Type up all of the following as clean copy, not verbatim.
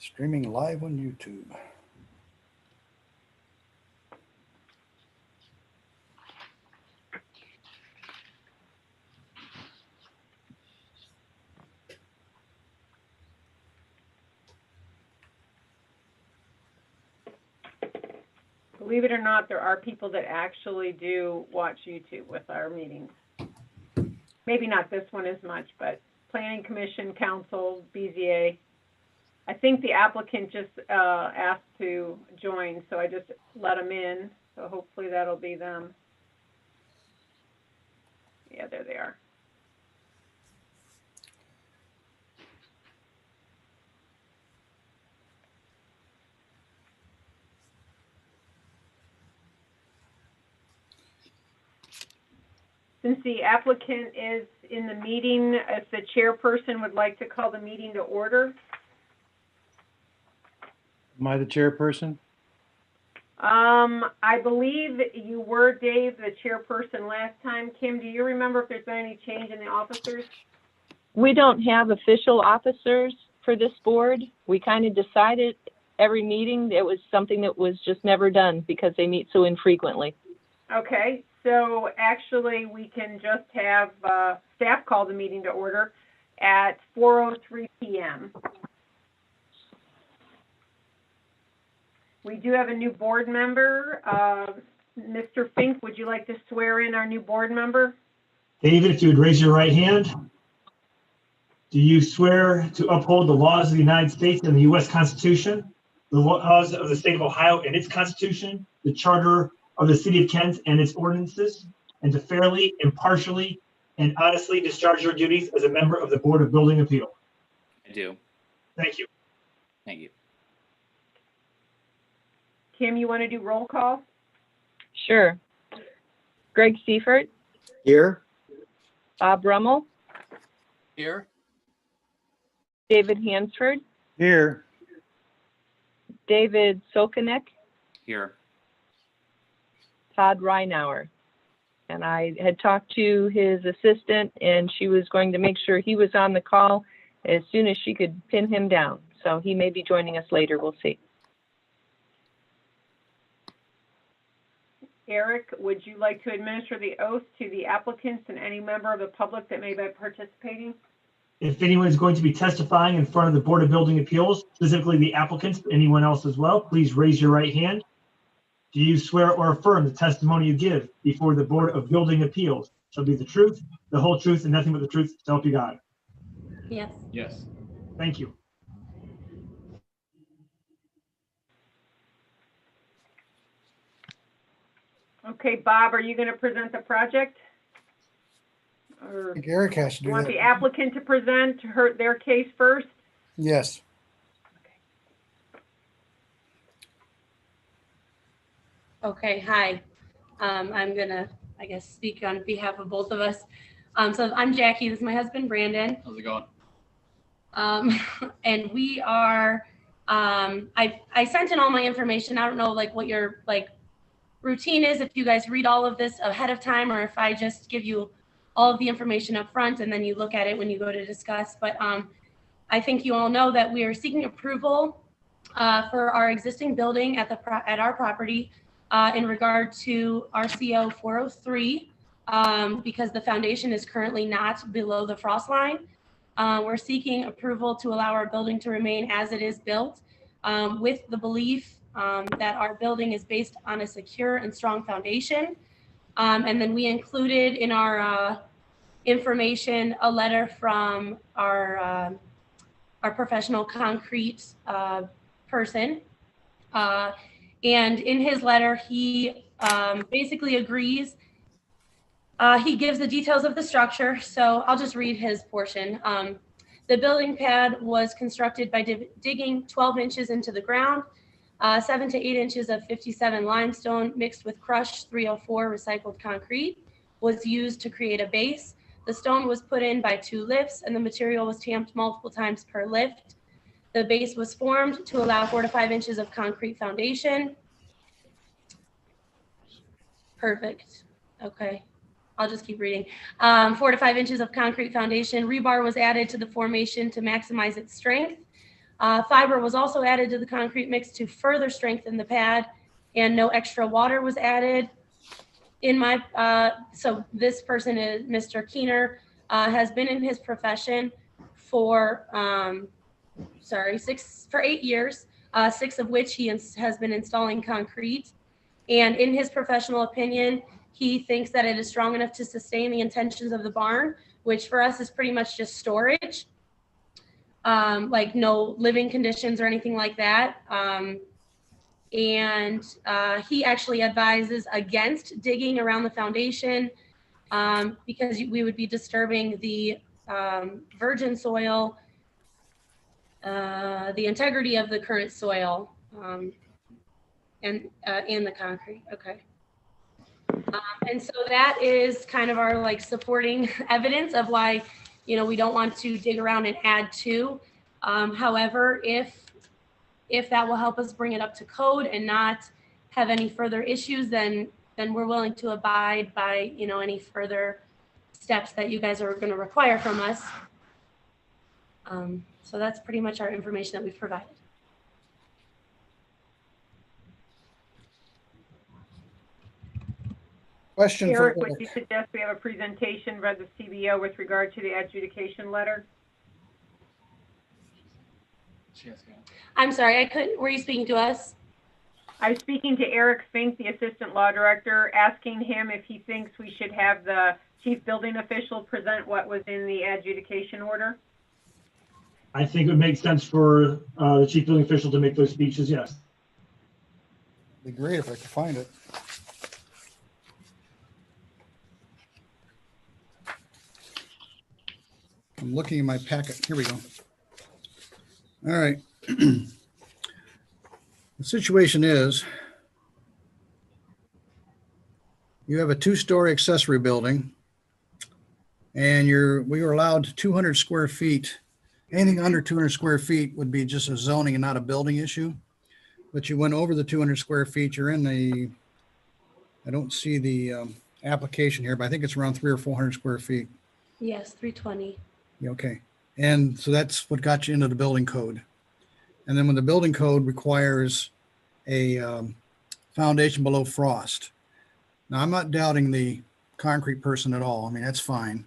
Streaming live on YouTube. Believe it or not, there are people that actually do watch YouTube with our meetings. Maybe not this one as much, but Planning Commission, Council, BZA. I think the applicant just asked to join, so I just let them in. So hopefully that'll be them. Yeah, there they are. Since the applicant is in the meeting, if the chairperson would like to call the meeting to order. Am I the chairperson? I believe you were, Dave, the chairperson last time. Kim, do you remember if there's been any change in the officers? We don't have official officers for this board. We kind of decided every meeting it was something that was just never done because they meet so infrequently. Okay, so actually we can just have staff call the meeting to order at 4:03 p.m. We do have a new board member. Mr. Fink, would you like to swear in our new board member? David, if you would raise your right hand. Do you swear to uphold the laws of the United States and the U.S. Constitution, the laws of the state of Ohio and its Constitution, the charter of the city of Kent and its ordinances, and to fairly, impartially, and honestly discharge your duties as a member of the Board of Building Appeal? I do. Thank you. Thank you. Kim, you want to do roll call? Sure. Greg Seifert, Here. Bob Rummel, Here. David Hansford, Here. David Solkanek, Here. Todd Reinauer. And I had talked to his assistant and she was going to make sure he was on the call as soon as she could pin him down. So he may be joining us later, we'll see. Eric, would you like to administer the oath to the applicants and any member of the public that may be participating? If anyone is going to be testifying in front of the Board of Building Appeals, specifically the applicants, but anyone else as well, please raise your right hand. Do you swear or affirm the testimony you give before the Board of Building Appeals shall be the truth, the whole truth, and nothing but the truth, so help you God? Yes. Yes. Thank you. Okay, Bob, are you going to present the project? Or I think Eric has to you do want that. the applicant to present their case first? Yes. Okay, hi. I'm gonna, I guess, speak on behalf of both of us. So I'm Jackie, this is my husband, Brandon. How's it going? And we are, I sent in all my information. I don't know like what your like routine is, if you guys read all of this ahead of time, or if I just give you all of the information up front and then you look at it when you go to discuss. But I think you all know that we are seeking approval for our existing building at our property in regard to RCO 403 because the foundation is currently not below the frost line. We're seeking approval to allow our building to remain as it is built with the belief that our building is based on a secure and strong foundation. And then we included in our information a letter from our professional concrete person. And in his letter, he basically agrees. He gives the details of the structure, so I'll just read his portion. The building pad was constructed by digging 12 inches into the ground, 7 to 8 inches of 57 limestone mixed with crushed 304 recycled concrete was used to create a base. The stone was put in by 2 lifts and the material was tamped multiple times per lift. The base was formed to allow 4 to 5 inches of concrete foundation. Perfect. Okay. I'll just keep reading. 4 to 5 inches of concrete foundation. Rebar was added to the formation to maximize its strength. Fiber was also added to the concrete mix to further strengthen the pad, and no extra water was added. So this person is Mr. Keener, has been in his profession for 8 years, 6 of which he has been installing concrete. And in his professional opinion, he thinks that it is strong enough to sustain the intentions of the barn, which for us is pretty much just storage, like no living conditions or anything like that. And he actually advises against digging around the foundation because we would be disturbing the virgin soil, the integrity of the current soil, and the concrete. Okay. And so that is kind of our like supporting evidence of why, we don't want to dig around and add to. However, if that will help us bring it up to code and not have any further issues, then we're willing to abide by, any further steps that you guys are going to require from us. So that's pretty much our information that we've provided. Question for Eric, would Eric. you suggest we have a presentation by the CBO with regard to the adjudication letter? I'm sorry, I couldn't, were you speaking to us? I was speaking to Eric Fink, the Assistant Law Director, asking him if he thinks we should have the Chief Building Official present what was in the adjudication order. I think it would make sense for the chief building official to make those speeches, yes. Be great if I could find it. I'm looking in my packet. Here we go. All right. The situation is you have a 2-story accessory building and we were allowed 200 square feet. Anything under 200 square feet would be just a zoning and not a building issue. But you went over the 200 square feet. You're in the, I don't see the application here, but I think it's around 300 or 400 square feet. Yes, 320. Yeah, okay. And so that's what got you into the building code. And then when the building code requires a foundation below frost. Now, I'm not doubting the concrete person at all. I mean, that's fine.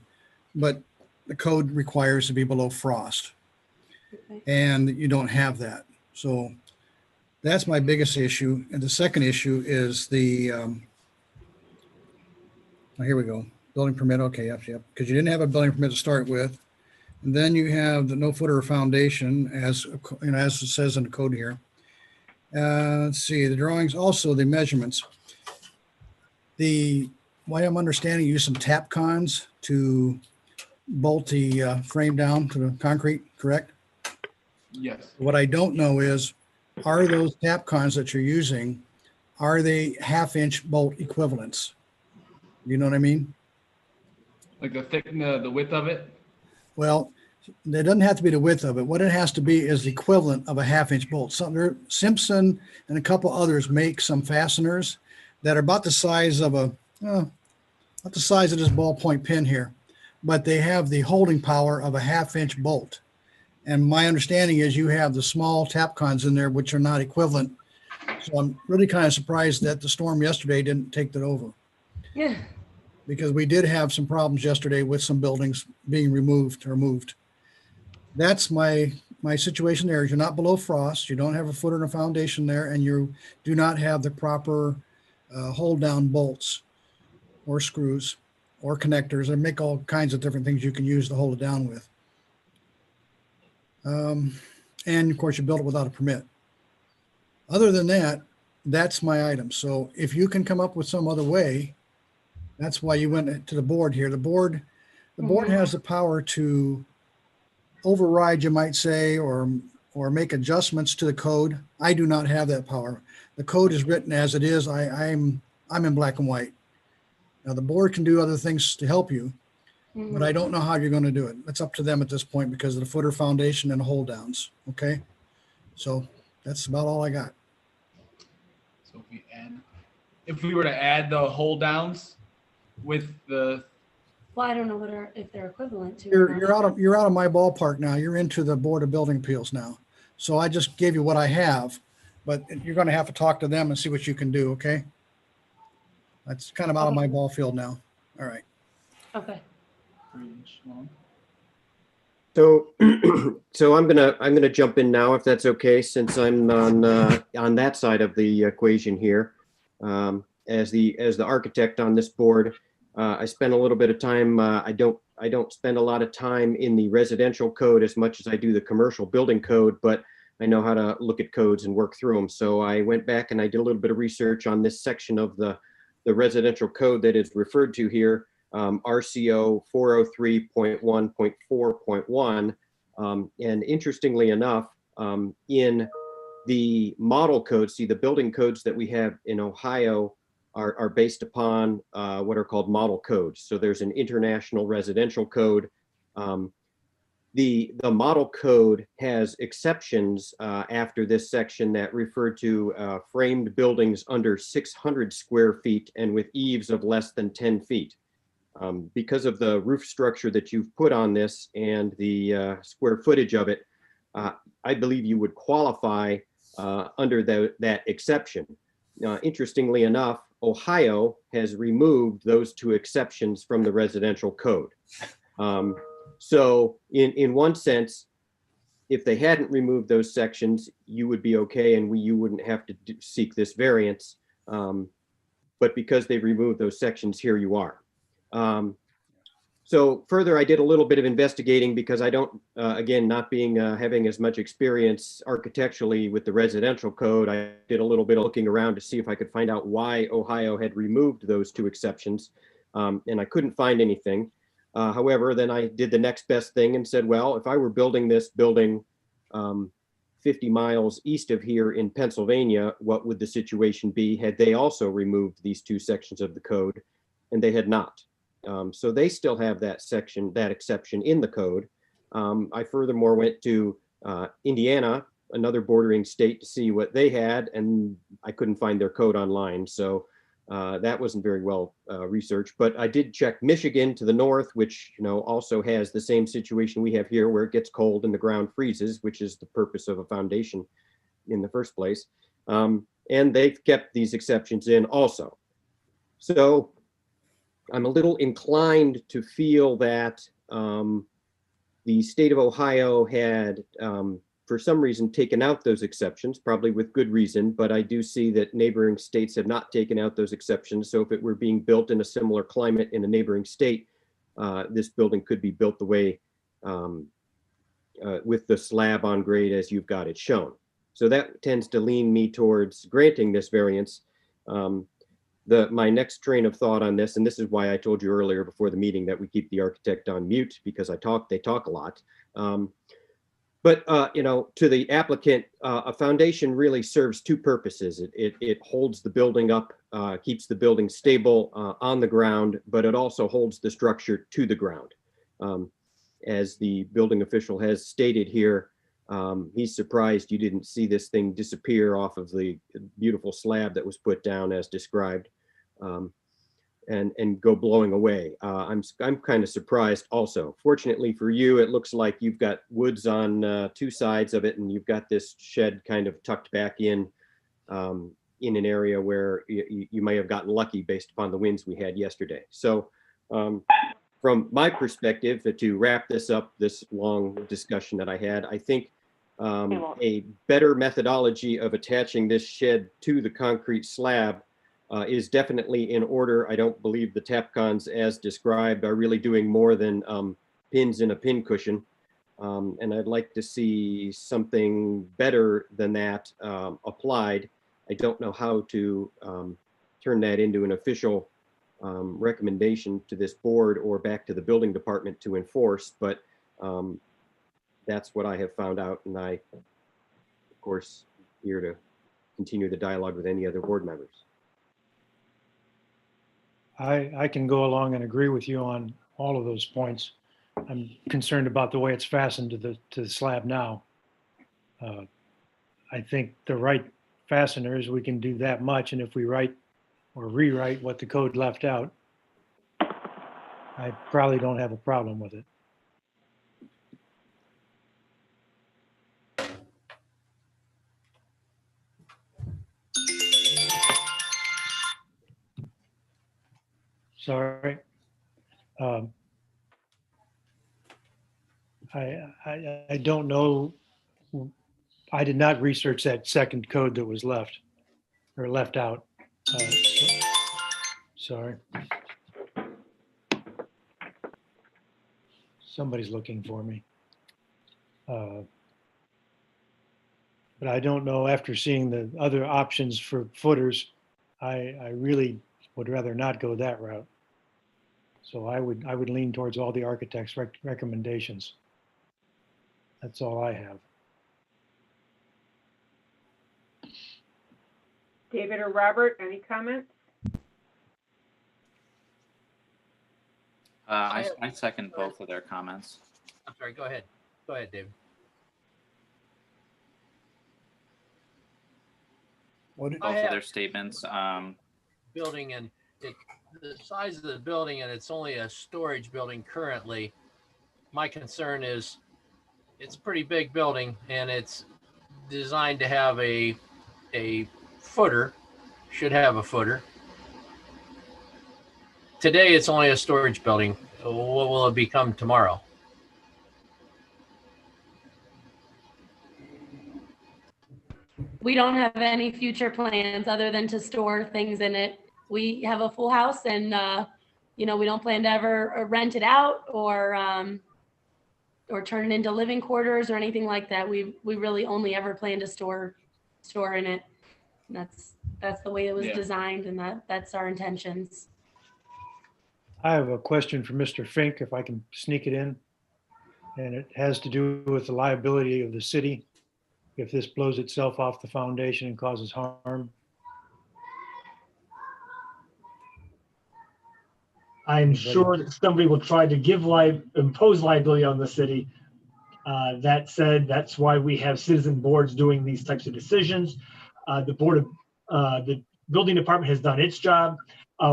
But the code requires to be below frost. Okay. And you don't have that. So that's my biggest issue. And the second issue is the, here we go. Building permit. Okay, yep. Because you didn't have a building permit to start with. And then you have the no footer foundation as it says in the code here. Let's see, the drawings, also the measurements. The way I'm understanding, you use some tap cons to bolt the frame down to the concrete, correct? Yes. What I don't know is, are those tap cons that you're using, are they 1/2-inch bolt equivalents? You know what I mean? Like the width of it? Well, it doesn't have to be the width of it. What it has to be is the equivalent of a 1/2-inch bolt. Simpson and a couple others make some fasteners that are about the size of about the size of this ballpoint pen here, but they have the holding power of a 1/2-inch bolt. And my understanding is you have the small tap cons in there, which are not equivalent. So I'm really kind of surprised that the storm yesterday didn't take that over. Yeah. Because we did have some problems yesterday with some buildings being removed or moved. That's my situation there. You're not below frost. You don't have a footer and a foundation there, and you do not have the proper hold down bolts or screws or connectors. They make all kinds of different things you can use to hold it down with. And of course you built it without a permit. Other than that, that's my item. So if you can come up with some other way, that's why you went to the board here. The board has the power to override, you might say, or make adjustments to the code. I do not have that power. The code is written as it is. I'm in black and white. Now the board can do other things to help you, but I don't know how you're going to do it. It's up to them at this point because of the footer foundation and hold downs. Okay. So that's about all I got. So if we were to add the hold downs with the, Well, I don't know if they're equivalent to. You're out of my ballpark now. You're into the Board of Building Appeals now. So I just gave you what I have, but you're going to have to talk to them and see what you can do. Okay. That's kind of out of my ball field now. All right. Okay. 3-inch long. So, so I'm gonna jump in now, if that's okay, since I'm on that side of the equation here. As the architect on this board, I spend a little bit of time. I don't spend a lot of time in the residential code as much as I do the commercial building code, but I know how to look at codes and work through them. So I went back and I did a little bit of research on this section of the residential code that is referred to here. RCO 403.1.4.1. And interestingly enough, in the model code, see the building codes that we have in Ohio are based upon what are called model codes. So there's an international residential code. The model code has exceptions after this section that refer to framed buildings under 600 square feet and with eaves of less than 10 feet. Because of the roof structure that you've put on this and the square footage of it, I believe you would qualify under that exception. Interestingly enough, Ohio has removed those two exceptions from the residential code. So in one sense, if they hadn't removed those sections, you would be okay and you wouldn't have to seek this variance. But because they've removed those sections, here you are. So further, I did a little bit of investigating because I don't, again, not being having as much experience architecturally with the residential code, I did a little bit of looking around to see if I could find out why Ohio had removed those two exceptions, and I couldn't find anything. However, then I did the next best thing and said, well, if I were building this building 50 miles east of here in Pennsylvania, what would the situation be had they also removed these two sections of the code? And they had not. So they still have that section, that exception in the code. I furthermore went to Indiana, another bordering state, to see what they had, and I couldn't find their code online. So that wasn't very well researched. But I did check Michigan to the north, which also has the same situation we have here, where it gets cold and the ground freezes, which is the purpose of a foundation in the first place. And they've kept these exceptions in also. So I'm a little inclined to feel that the state of Ohio had, for some reason, taken out those exceptions, probably with good reason, but I do see that neighboring states have not taken out those exceptions. So if it were being built in a similar climate in a neighboring state, this building could be built the way with the slab on grade as you've got it shown. So that tends to lean me towards granting this variance. My next train of thought on this, and this is why I told you earlier before the meeting that we keep the architect on mute, because they talk a lot. But to the applicant, a foundation really serves two purposes. It holds the building up, keeps the building stable on the ground, but it also holds the structure to the ground. As the building official has stated here, he's surprised you didn't see this thing disappear off of the beautiful slab that was put down as described, and go blowing away. I'm kind of surprised also. Fortunately for you, it looks like you've got woods on two sides of it, and you've got this shed kind of tucked back in an area where you may have gotten lucky based upon the winds we had yesterday. So from my perspective, to wrap this up, this long discussion that I had, I think a better methodology of attaching this shed to the concrete slab is definitely in order. I don't believe the TAPCONs as described are really doing more than pins in a pin cushion. And I'd like to see something better than that applied. I don't know how to turn that into an official recommendation to this board or back to the building department to enforce, but that's what I have found out. And I, of course, here to continue the dialogue with any other board members. I can go along and agree with you on all of those points. I'm concerned about the way it's fastened to the slab now. I think the right fasteners, we can do that much, and if we write or rewrite what the code left out, I probably don't have a problem with it. Sorry. I don't know. I did not research that second code that was left or left out. Sorry. Somebody's looking for me. But I don't know, after seeing the other options for footers, I really would rather not go that route. So I would lean towards all the architects' recommendations. That's all I have. David or Robert, any comments? I second both of their comments. I'm sorry, go ahead. Go ahead, David. What did- Both have- of their statements. Building and the size of the building, and it's only a storage building currently. My concern is it's a pretty big building and it's designed to have a footer, should have a footer. Today, it's only a storage building. What will it become tomorrow? We don't have any future plans other than to store things in it. We have a full house and, we don't plan to ever rent it out or turn it into living quarters or anything like that. We really only ever plan to store in it. And that's the way it was Yeah. designed, and that's our intentions. I have a question for Mr. Fink, if I can sneak it in. And it has to do with the liability of the city if this blows itself off the foundation and causes harm. I'm sure that somebody will try to impose liability on the city. That said, that's why we have citizen boards doing these types of decisions. The building department has done its job.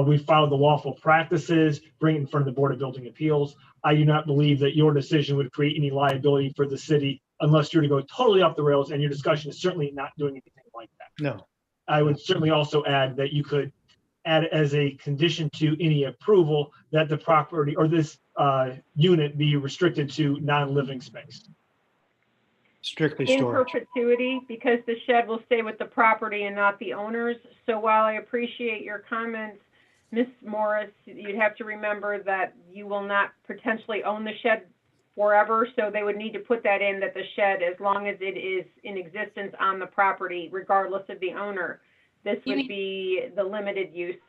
We followed the lawful practices, bring it in front of the Board of Building Appeals. I do not believe that your decision would create any liability for the city unless you're to go totally off the rails, and your discussion is certainly not doing anything like that. No. I would certainly also add that you could add as a condition to any approval that the property or this unit be restricted to non-living space. Strictly In storage. perpetuity, because the shed will stay with the property and not the owners. So while I appreciate your comments, Ms. Morris, you'd have to remember that you will not potentially own the shed forever. So they would need to put that in, that the shed, as long as it is in existence on the property, regardless of the owner, this You would mean- be the limited use.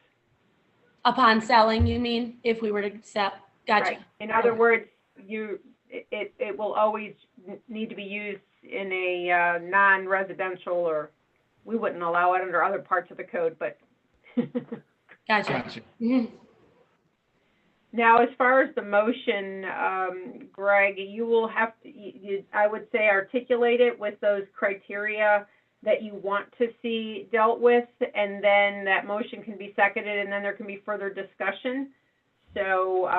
Upon selling, you mean, if we were to sell? Gotcha. Right. In other words, it will always need to be used in a non-residential, or we wouldn't allow it under other parts of the code, but. Gotcha. Gotcha. Mhm. Now, as far as the motion, Greg, you will have to, I would say, articulate it with those criteria that you want to see dealt with, and then that motion can be seconded, and then there can be further discussion. So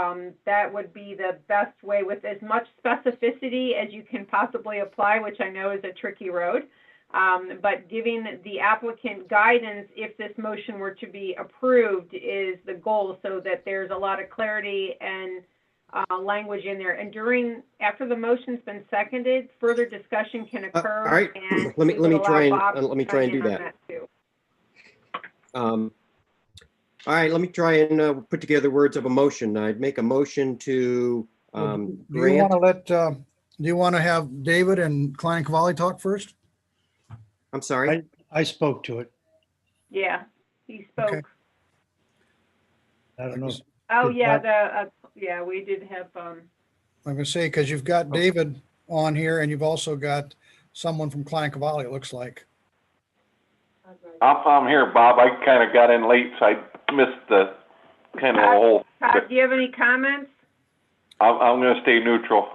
that would be the best way, with as much specificity as you can possibly apply, which I know is a tricky road. But giving the applicant guidance, if this motion were to be approved, is the goal, so that there's a lot of clarity and language in there. And after the motion's been seconded, further discussion can occur. All right. And Let me we would try allow and Bob let me to try and chime do in on that. too. All right, let me try and put together words of a motion. I'd make a motion to Do you want grant. to do you want to have David and Klein Cavalli talk first? I'm sorry. I spoke to it. Yeah, he spoke. Okay. I don't know. Oh, Did yeah, yeah, we did have, I'm gonna say, because you've got David on here and you've also got someone from Klein Cavalli, it looks like. I'm here, Bob. I kind of got in late, so I missed the kind of the whole. Todd, do you have any comments? I'm going to stay neutral.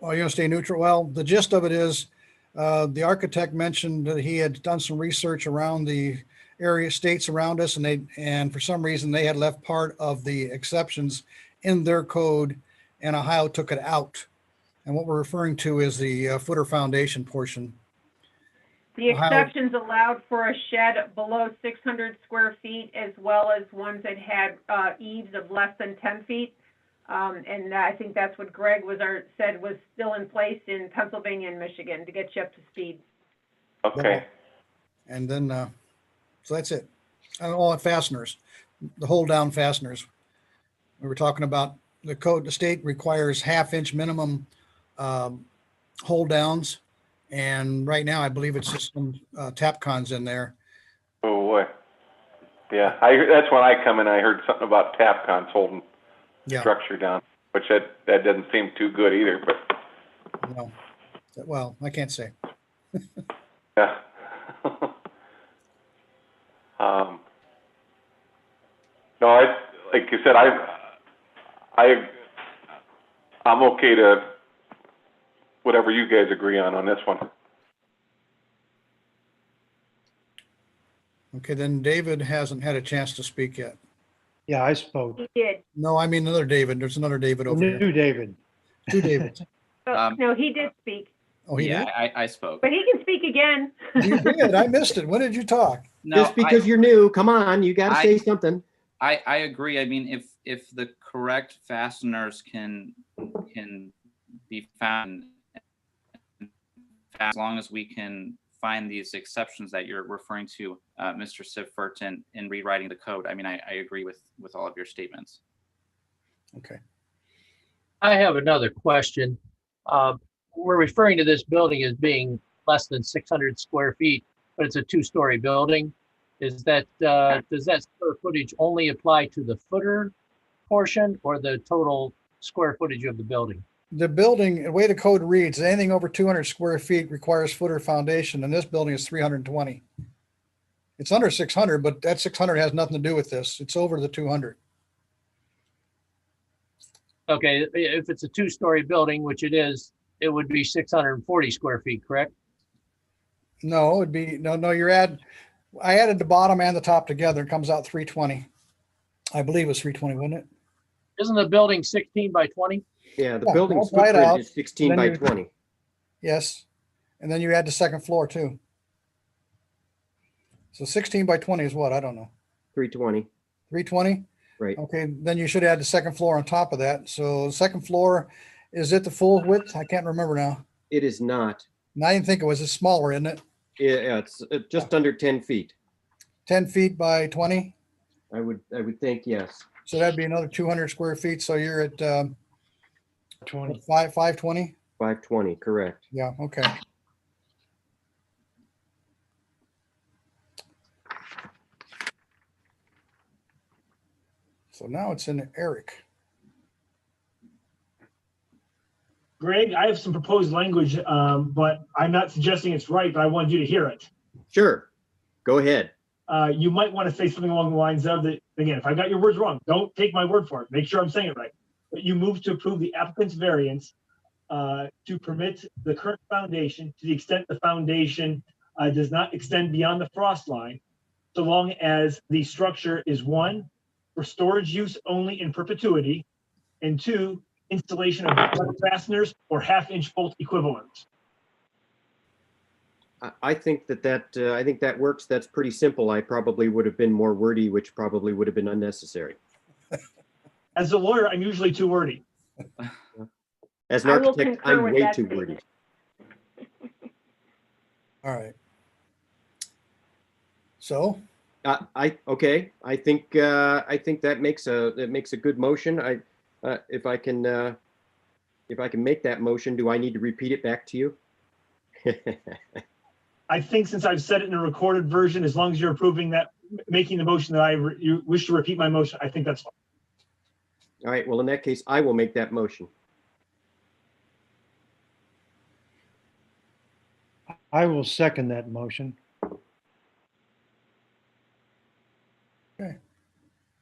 Oh, you're gonna stay neutral? Well, the gist of it is, the architect mentioned that he had done some research around the area states around us, and for some reason they had left part of the exceptions in their code, and Ohio took it out. And what we're referring to is the footer foundation portion. The Ohio- exceptions allowed for a shed below 600 square feet as well as ones that had eaves of less than 10 feet. And I think that's what Greg said was still in place in Pennsylvania and Michigan to get you up to speed. Okay. And then, so that's it. And all fasteners, the hold down fasteners. We were talking about the code, the state requires 1/2 inch minimum hold downs. And right now, I believe it's just some Tapcons in there. Oh, boy. Yeah, that's when I come in, I heard something about Tapcons holding Yeah, structure down, which that doesn't seem too good either, but, no. Well, I can't say. yeah. No, like you said, I'm okay to whatever you guys agree on this one. Okay, then David hasn't had a chance to speak yet. Yeah, I spoke. He did. No, I mean another David. There's another David over New here. David. Two Davids. No, he did speak, Oh, he Yeah, did? I spoke. but he can speak again. You did. I missed it. When did you talk? No, Just because you're new, come on, you got to I- say something. I agree. I mean, if the correct fasteners can be found, as long as we can find these exceptions that you're referring to, Mr. Sifert, in rewriting the code. I mean, I agree with all of your statements. Okay. I have another question. We're referring to this building as being less than 600 square feet, but it's a 2-story building. Is that, does that square footage only apply to the footer portion or the total square footage of the building? The building, the way the code reads, anything over 200 square feet requires footer foundation, and this building is 320. It's under 600, but that 600 has nothing to do with this. It's over the 200. Okay, if it's a 2-story building, which it is, it would be 640 square feet, correct? No, it'd be, no, I added the bottom and the top together. It comes out 320. I believe it's 320, wasn't it? Isn't the building 16 by 20? Yeah, the Yeah, building's multiply it out, footprint is 16 then by you- 20. Yes. And then you add the second floor too. So 16 by 20 is what? I don't know. 320, 320? right. Okay, then you should add the second floor on top of that. So second floor, is it the full width? I can't remember now. It is not. No, I didn't think it was. It's smaller, isn't it? Yeah, it's just under 10 feet. 10 feet by 20? I would think, yes. So that'd be another 200 square feet. So you're at 20. 520? 520, correct. Yeah, okay. So now it's in Eric. Greg, I have some proposed language, but I'm not suggesting it's right, but I wanted you to hear it. Sure, go ahead. You might want to say something along the lines of that, again, if I got your words wrong, don't take my word for it. Make sure I'm saying it right. But you move to approve the applicant's variance to permit the current foundation to the extent the foundation does not extend beyond the frost line, so long as the structure is 1, for storage use only in perpetuity, and 2, installation of fasteners or 1/2-inch bolt equivalents. I think that works. That's pretty simple. I probably would have been more wordy, which probably would have been unnecessary. As a lawyer, I'm usually too wordy. As an I will architect, concur I'm with way that too statement. wordy. All right. So, Okay. I think that makes a good motion. If I can make that motion, do I need to repeat it back to you? I think since I've said it in a recorded version, as long as you're approving that, making the motion that you wish to repeat my motion, I think that's fine. All right. Well, in that case, I will make that motion. I will second that motion.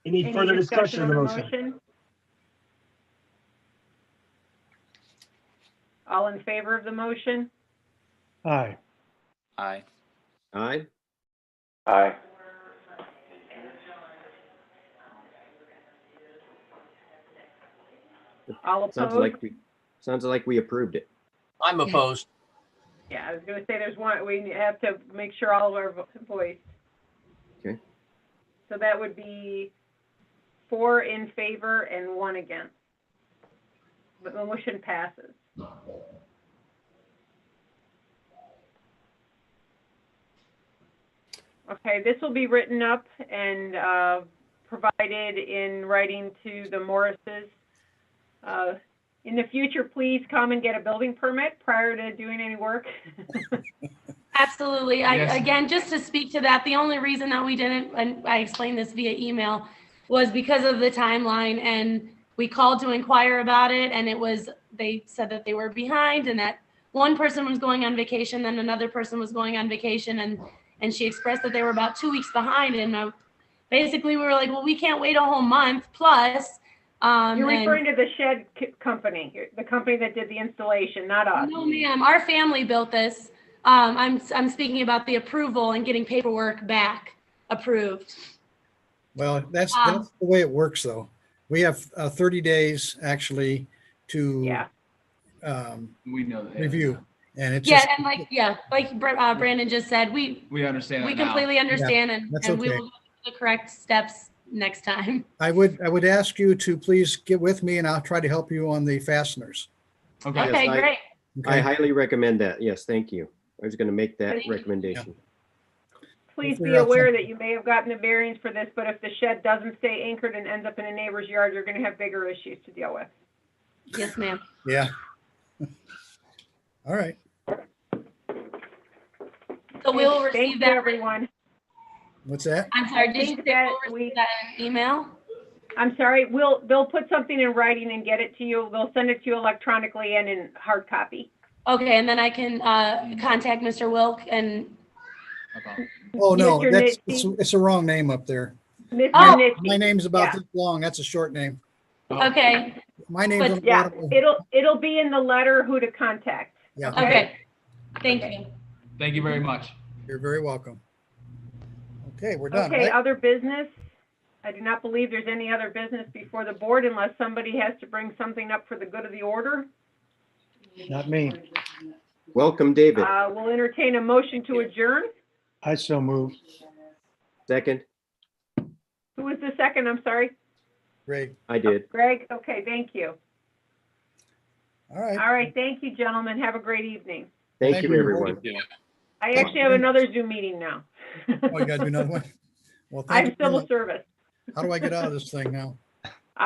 Any further discussion of the motion? All in favor of the motion? Aye. Aye. Aye. Aye. All Sounds opposed? like we approved it. I'm opposed. Yeah, I was gonna say there's one, we have to make sure all of our voice. Okay. So that would be 4 in favor and 1 against. But the motion passes. Okay, this will be written up and provided in writing to the Morrises. In the future, please come and get a building permit prior to doing any work. Absolutely. Yes. Again, just to speak to that, the only reason that we didn't, and I explained this via email, was because of the timeline, and we called to inquire about it, and they said that they were behind and that one person was going on vacation, then another person was going on vacation, and she expressed that they were about 2 weeks behind, and basically we were like, well, we can't wait a whole month plus. You're and- referring to the shed company, the company that did the installation, not us. No, ma'am, our family built this. I'm speaking about the approval and getting paperwork back approved. Well, that's the way it works, though. We have 30 days actually to Yeah. We know that. review. And it's Yeah, just, and like Brandon just said, we understand that now. completely understand, and that's we okay. will do the correct steps next time. I would ask you to please get with me and I'll try to help you on the fasteners. Okay. Yes, Okay, great. I highly recommend that. Yes, thank you. I was going to make that Thank you. recommendation. Please We'll be figure out aware some- that you may have gotten a variance for this, but if the shed doesn't stay anchored and ends up in a neighbor's yard, you're gonna have bigger issues to deal with. Yes, ma'am. Yeah. All right. So we'll Thank receive you, that. everyone. What's that? I'm sorry, did you think say that we'll receive that in an email? I'm sorry, they'll put something in writing and get it to you. They'll send it to you electronically and in hard copy. Okay, and then I can contact Mr. Wilk and, Oh, no, Mr. that's, Nitzy. it's a wrong name up there. Mr. Oh. Nitzy. My name's about Yeah. this long. That's a short name. okay, My name's But- on the Yeah, bottom. it'll be in the letter who to contact. Yeah, okay. Thank you. Thank you very much. you're very welcome. Okay, we're done, Okay, right? other business? I do not believe there's any other business before the board unless somebody has to bring something up for the good of the order. Not me. Welcome, David. We'll entertain a motion to adjourn. I so move. Second, Who was the second? I'm sorry. Great. I did. Greg? Okay, thank you. All right. All right, thank you, gentlemen. Have a great evening. Thank Thank you, you. everyone. I actually have another Zoom meeting now. Oh, you gotta do another one? Well, I'm thank you. civil service. How do I get out of this thing now?